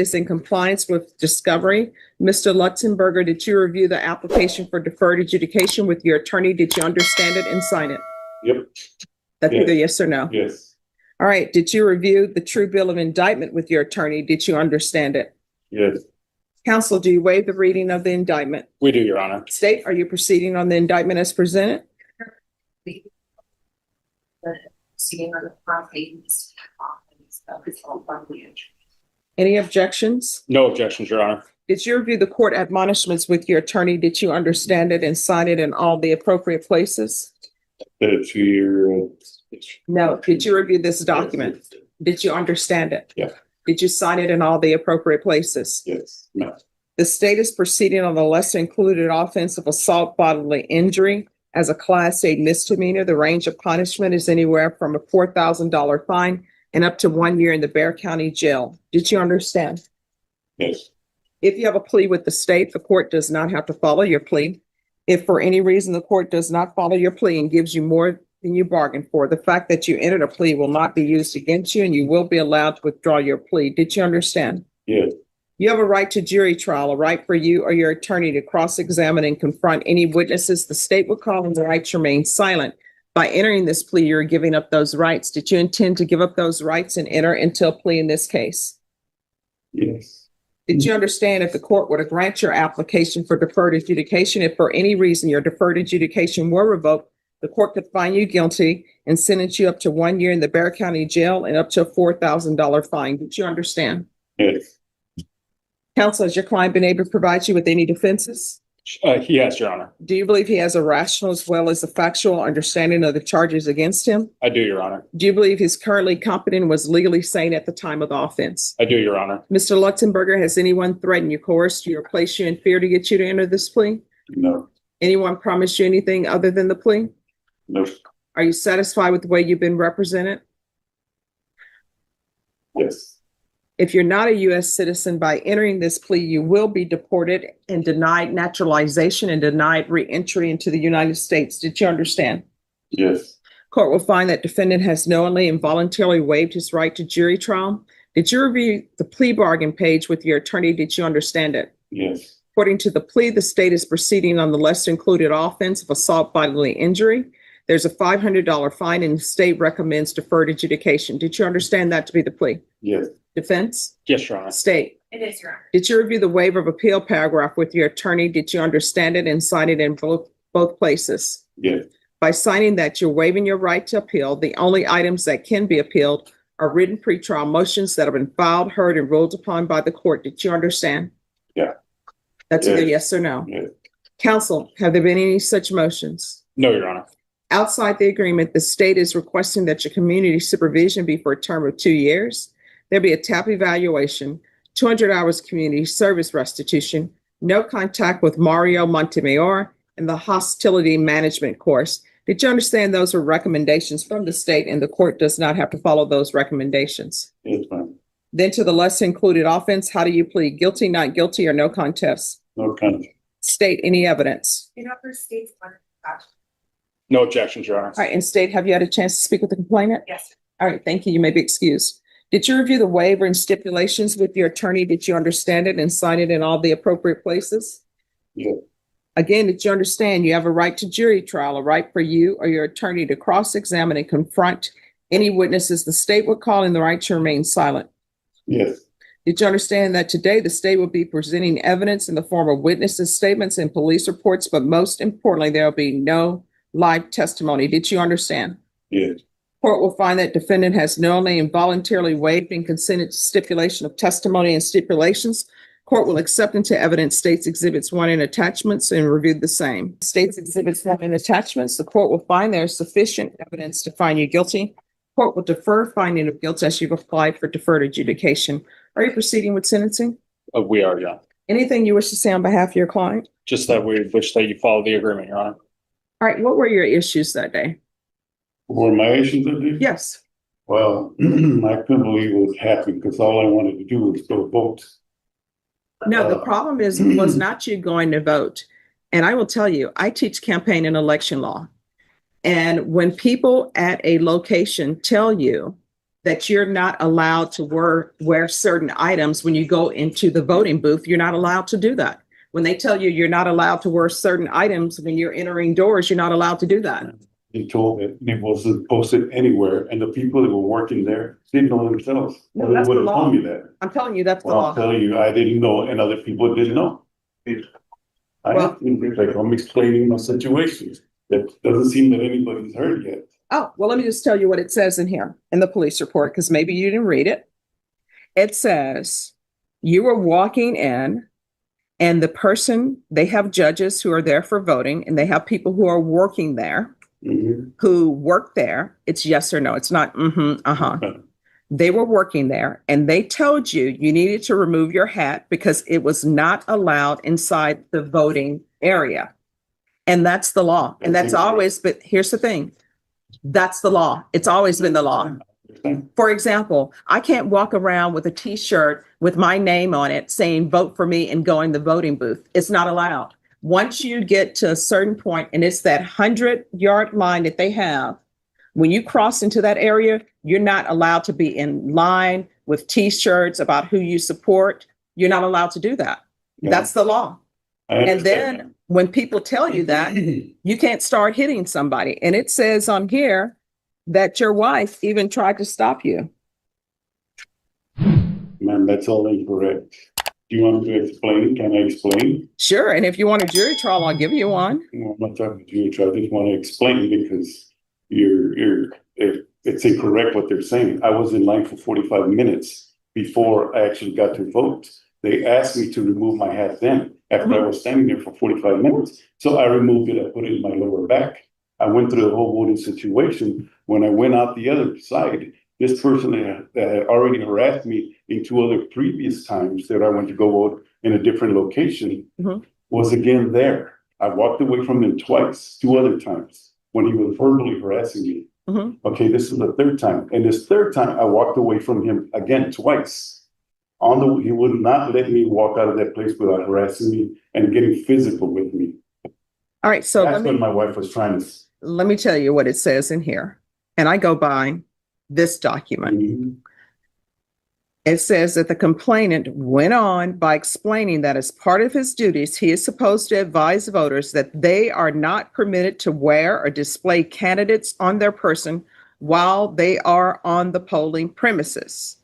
is in compliance with discovery. Mr. Lutzenberger, did you review the application for deferred adjudication with your attorney? Did you understand it and sign it? Yep. That's either yes or no. Yes. All right. Did you review the true bill of indictment with your attorney? Did you understand it? Yes. Counsel, do you waive the reading of the indictment? We do, Your Honor. State, are you proceeding on the indictment as presented? Any objections? No objections, Your Honor. Did you review the court admonishments with your attorney? Did you understand it and sign it in all the appropriate places? The 2 year. No. Did you review this document? Did you understand it? Yeah. Did you sign it in all the appropriate places? Yes. No. The state is proceeding on the lesser included offense of assault bodily injury as a Class A misdemeanor. The range of punishment is anywhere from a $4,000 fine and up to 1 year in the Bexar County Jail. Did you understand? Yes. If you have a plea with the state, the court does not have to follow your plea. If for any reason the court does not follow your plea and gives you more than you bargained for, the fact that you entered a plea will not be used against you and you will be allowed to withdraw your plea. Did you understand? Yes. You have a right to jury trial, a right for you or your attorney to cross-examine and confront any witnesses the state will call, and the right to remain silent. By entering this plea, you're giving up those rights. Did you intend to give up those rights and enter into a plea in this case? Yes. Did you understand if the court were to grant your application for deferred adjudication, if for any reason your deferred adjudication were revoked, the court could find you guilty and sentence you up to 1 year in the Bexar County Jail and up to a $4,000 fine? Did you understand? Yes. Counsel, has your client been able to provide you with any defenses? Yes, Your Honor. Do you believe he has a rational as well as a factual understanding of the charges against him? I do, Your Honor. Do you believe he's currently competent and was legally sane at the time of the offense? I do, Your Honor. Mr. Lutzenberger, has anyone threatened you, coerced you, or placed you in fear to get you to enter this plea? No. Anyone promised you anything other than the plea? No. Are you satisfied with the way you've been represented? Yes. If you're not a U.S. citizen, by entering this plea, you will be deported and denied naturalization and denied re-entry into the United States. Did you understand? Yes. Court will find that defendant has knowingly and voluntarily waived his right to jury trial. Did you review the plea bargain page with your attorney? Did you understand it? Yes. According to the plea, the state is proceeding on the lesser included offense of assault bodily injury. There's a $500 fine and the state recommends deferred adjudication. Did you understand that to be the plea? Yes. Defense? Yes, Your Honor. State? It is, Your Honor. Did you review the waiver of appeal paragraph with your attorney? Did you understand it and sign it in both places? Yes. By signing that, you're waiving your right to appeal. The only items that can be appealed are written pretrial motions that have been filed, heard, and ruled upon by the court. Did you understand? Yeah. That's either yes or no. Yes. Counsel, have there been any such motions? No, Your Honor. Outside the agreement, the state is requesting that your community supervision be for a term of 2 years. There'll be a TAP evaluation, 200 hours community service restitution, no contact with Mario Montemayor, and the hostility management course. Did you understand those are recommendations from the state and the court does not have to follow those recommendations? Yes, ma'am. Then to the lesser included offense, how do you plead? Guilty, not guilty, or no contest? No contest. State, any evidence? In other states, No objections, Your Honor. All right, and state, have you had a chance to speak with the complainant? yes. All right, thank you. You may be excused. Did you review the waiver and stipulations with your attorney? Did you understand it and sign it in all the appropriate places? Yes. Again, did you understand you have a right to jury trial, a right for you or your attorney to cross-examine and confront any witnesses the state would call, and the right to remain silent? Yes. Did you understand that today the state will be presenting evidence in the form of witnesses' statements and police reports, but most importantly, there will be no live testimony? Did you understand? Yes. Court will find that defendant has knowingly and voluntarily waived and consented to stipulation of testimony and stipulations. Court will accept into evidence State's Exhibits 1 and attachments and review the same. State's Exhibits 1 and attachments, the court will find there is sufficient evidence to find you guilty. Court will defer finding of guilt as you've applied for deferred adjudication. Are you proceeding with sentencing? We are, yeah. Anything you wish to say on behalf of your client? Just that we wish that you follow the agreement, Your Honor. All right, what were your issues that day? Were my issues that day? Yes. Well, I couldn't believe it was happening because all I wanted to do was go vote. No, the problem was not you going to vote. And I will tell you, I teach campaign and election law. And when people at a location tell you that you're not allowed to wear certain items when you go into the voting booth. You're not allowed to do that. When they tell you you're not allowed to wear certain items when you're entering doors, you're not allowed to do that. They told me it wasn't posted anywhere, and the people that were working there didn't know themselves. No, They that's the would have law. told me that. I'm telling you, that's the Well, I'll law. tell you, I didn't know, and other people didn't know. Well- I'm explaining my situation. That doesn't seem that anybody's heard yet. Oh, well, let me just tell you what it says in here in the police report, because maybe you didn't read it. It says you were walking in and the person, they have judges who are there for voting and they have people who are working there, who work there. It's yes or no. It's not, They were working there and they told you you needed to remove your hat because it was not allowed inside the voting area. And that's the law. And that's always, but here's the thing. That's the law. It's always been the law. For example, I can't walk around with a t-shirt with my name on it saying vote for me and go in the voting booth. It's not allowed. Once you get to a certain point, and it's that 100-yard line that they have, when you cross into that area, you're not allowed to be in line with t-shirts about who you support. You're not allowed to do that. Yeah. That's the law. And then that. when people tell you that, you can't start hitting somebody. And it says on here that your wife even tried to stop you. Man, that's all incorrect. Do you want me to explain? Can I explain? Sure. And if you want a jury trial, I'll give you one. Well, I'm not talking to you. I just want to explain because it's incorrect what they're saying. I was in line for 45 minutes before I actually got to vote. They asked me to remove my hat then after I was standing there for 45 minutes. So I removed it. I put it in my lower back. I went through the whole voting situation. When I went out the other side, this person that had already harassed me in 2 other previous times that I went to go vote in a different location was again there. I walked away from him twice, 2 other times when he was verbally harassing me. Okay, this is the 3rd time. And this 3rd time, I walked away from him again twice. He would not let me walk out of that place without harassing me and getting physical with me. All right. So that's what my wife was trying to. Let me tell you what it says in here. And I go by this document. It says that the complainant went on by explaining that as part of his duties, he is supposed to advise voters that they are not permitted to wear or display candidates on their person while they are on the polling premises.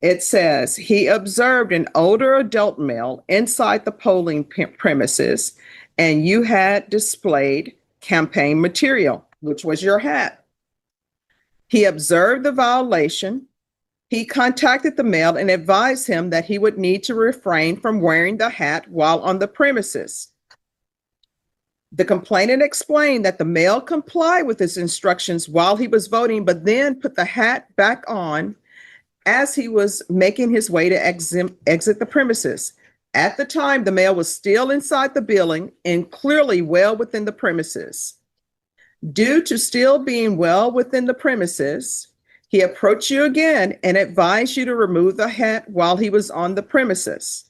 It says he observed an older adult male inside the polling premises, and you had displayed campaign material, which was your hat. He observed the violation. He contacted the male and advised him that he would need to refrain from wearing the hat while on the premises. The complainant explained that the male complied with his instructions while he was voting, but then put the hat back on as he was making his way to exit the premises. At the time, the male was still inside the building and clearly well within the premises. Due to still being well within the premises, he approached you again and advised you to remove the hat while he was on the premises.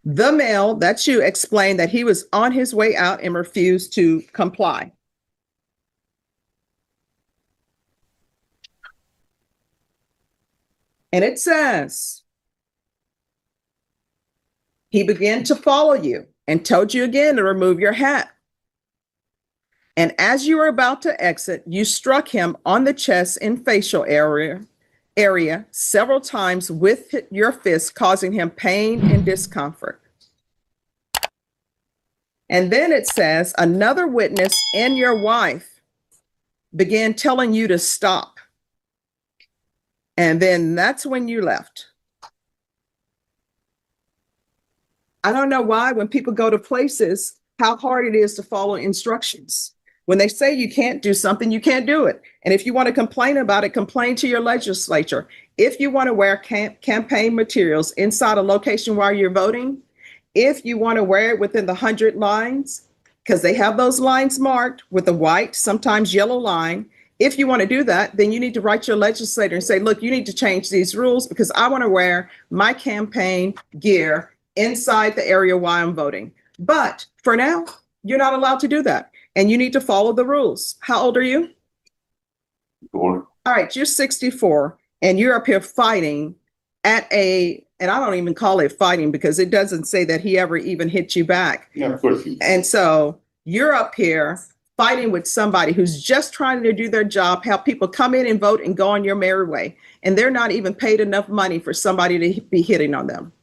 The male, that's you, explained that he was on his way out and refused to comply. And it says, he began to follow you and told you again to remove your hat. And as you were about to exit, you struck him on the chest and facial area several times with your fist, causing him pain and discomfort. And then it says, another witness and your wife began telling you to stop. And then that's when you left. I don't know why when people go to places, how hard it is to follow instructions. When they say you can't do something, you can't do it. And if you want to complain about it, complain to your legislature. If you want to wear campaign materials inside a location while you're voting, if you want to wear it within the 100 lines, because they have those lines marked with a white, sometimes yellow line. If you want to do that, then you need to write your legislator and say, look, you need to change these rules because I want to wear my campaign gear inside the area while I'm voting. But for now, you're not allowed to do that. And you need to follow the rules. How old are you? 4. All right, you're 64 and you're up here fighting and I don't even call it fighting because it doesn't say that he ever even hit you back. Yeah, of course. And so you're up here fighting with somebody who's just trying to do their job, help people come in and vote and go on your merry way. And they're not even paid enough money for somebody to be hitting on them.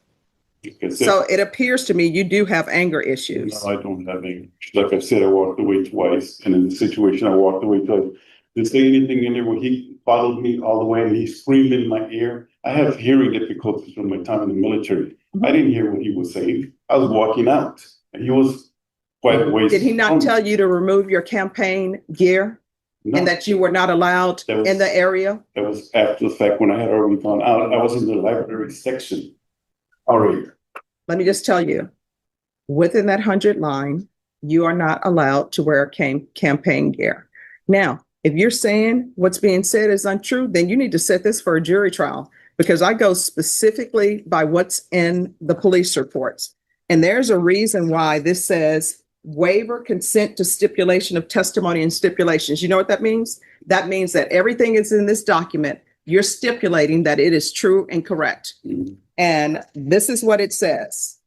So it appears to me you do have anger issues. No, I don't have anger. Like I said, I walked away twice. And in the situation, I walked away twice. Did say anything in there where he followed me all the way and he screamed in my ear? I have hearing difficulties from my time in the military. I didn't hear what he was saying. I was walking out and he was quite a ways. Did he not tell you to remove your campaign gear? No. And that you were not allowed in the area? That was after the fact when I had already gone out. I was in the library section already. Let me just tell you, within that 100 line, you are not allowed to wear campaign gear. Now, if you're saying what's being said is untrue, then you need to set this for a jury trial because I go specifically by what's in the police reports. And there's a reason why this says waiver consent to stipulation of testimony and stipulations. You know what that means? That means that everything is in this document. You're stipulating that it is true and correct. And this is what it says.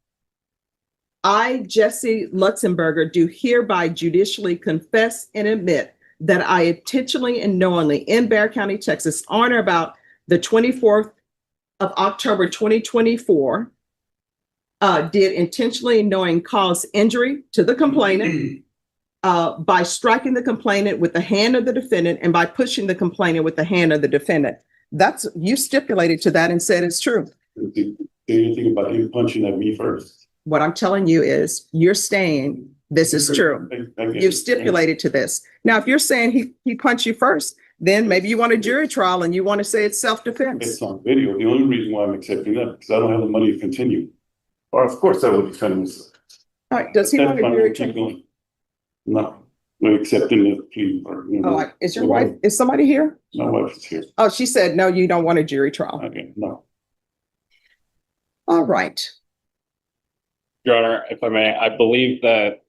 I, Jesse Lutzenberger, do hereby judicially confess and admit that I intentionally and knowingly in Bexar County, Texas, on or about the 24th of October, 2024, did intentionally and knowing cause injury to the complainant by striking the complainant with the hand of the defendant and by pushing the complainant with the hand of the defendant. That's, you stipulated to that and said it's true. Did anything about him punching at me first? What I'm telling you is you're saying this is true. You've stipulated to this. Now, if you're saying he punched you first, then maybe you want a jury trial and you want to say it's self-defense. It's on video. The only reason why I'm accepting that because I don't have the money to continue. Or of course I would defend myself. All right. Does he want a jury trial? No, we're accepting the plea. Is your wife? Is somebody here? My wife is here. Oh, she said no. You don't want a jury trial. Okay, no. All right. Your Honor, if I may, I believe that,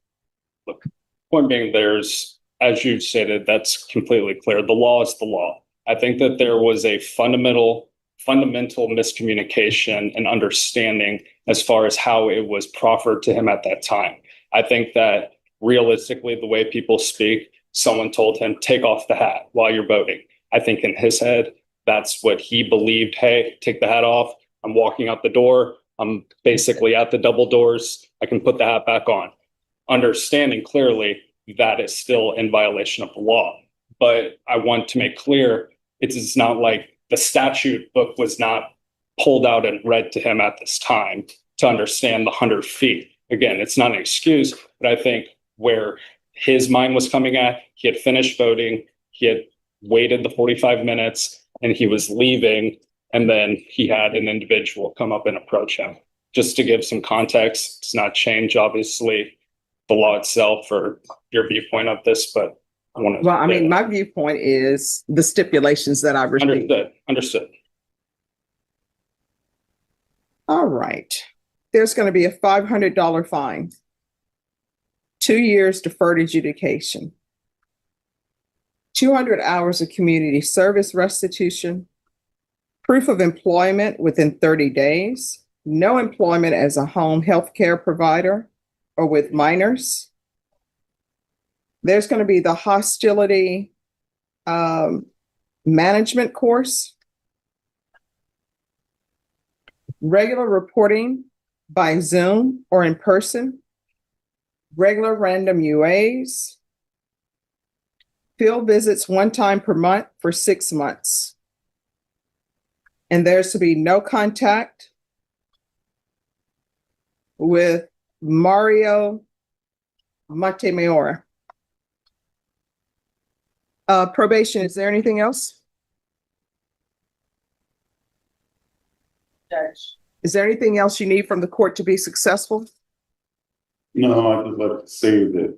look, point being there's, as you've stated, that's completely clear. The law is the law. I think that there was a fundamental miscommunication and understanding as far as how it was proffered to him at that time. I think that realistically, the way people speak, someone told him, take off the hat while you're voting. I think in his head, that's what he believed. Hey, take the hat off. I'm walking out the door. I'm basically at the double doors. I can put the hat back on. Understanding clearly that is still in violation of the law. But I want to make clear, it's not like the statute book was not pulled out and read to him at this time to understand the 100 feet. Again, it's not an excuse, but I think where his mind was coming at, he had finished voting, he had waited the 45 minutes, and he was leaving. And then he had an individual come up and approach him. Just to give some context, it's not change, obviously, the law itself or your viewpoint of this, but I want to. Well, I mean, my viewpoint is the stipulations that I've received. Understood. All right. There's going to be a $500 fine, 2 years deferred adjudication, 200 hours of community service restitution, proof of employment within 30 days, no employment as a home health care provider or with minors. There's going to be the hostility management course, regular reporting by Zoom or in person, regular random UAs, field visits 1 time per month for 6 months. And there's to be no contact with Mario Montemayor. Probation, is there anything else? Judge. Is there anything else you need from the court to be successful? No, I would like to say that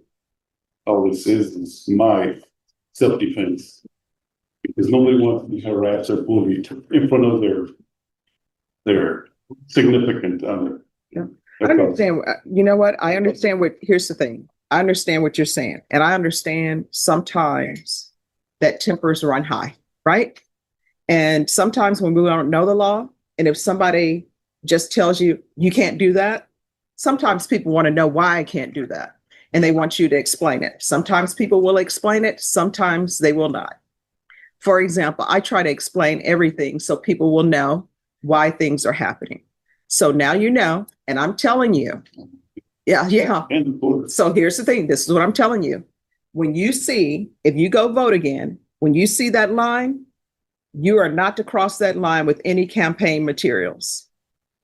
all this is my self-defense. Because nobody wants to be harassed or bullied in front of their significant other. Yeah. I understand. You know what? I understand here's the thing. I understand what you're saying. And I understand sometimes that tempers run high. right? And sometimes when we don't know the law, and if somebody just tells you, you can't do that, sometimes people want to know why I can't do that. And they want you to explain it. Sometimes people will explain it, sometimes they will not. For example, I try to explain everything so people will know why things are happening. So now you know, and I'm telling you, yeah. So here's the thing. This is what I'm telling you. When you see, if you go vote again, when you see that line, you are not to cross that line with any campaign materials.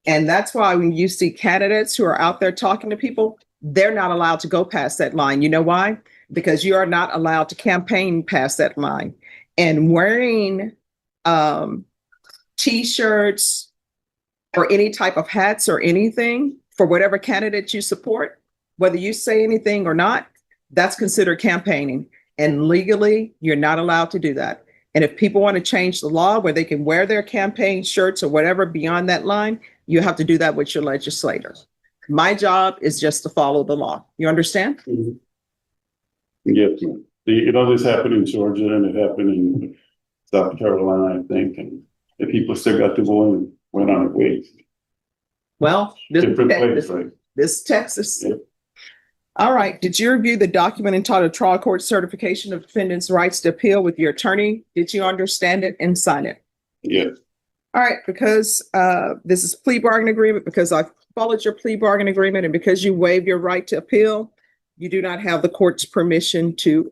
And that's why when you see candidates who are out there talking to people, they're not allowed to go past that line. You know why? Because you are not allowed to campaign past that line. And wearing T-shirts or any type of hats or anything for whatever candidate you support, whether you say anything or not, that's considered campaigning. And legally, you're not allowed to do that. And if people want to change the law where they can wear their campaign shirts or whatever beyond that line, you have to do that with your legislator. My job is just to follow the law. You understand? Mm-hmm. Yes, ma'am. This happened in Georgia and it happened in South Carolina, I think, and the people still got to go and went on their way. Well, this Texas. Yep. All right. Did you review the document entitled Trial Court Certification of Defendant's Rights to Appeal with your attorney? Did you understand it and sign it? Yes. All right. Because this is plea bargain agreement, because I followed your plea bargain agreement, and because you waive your right to appeal, you do not have the court's permission to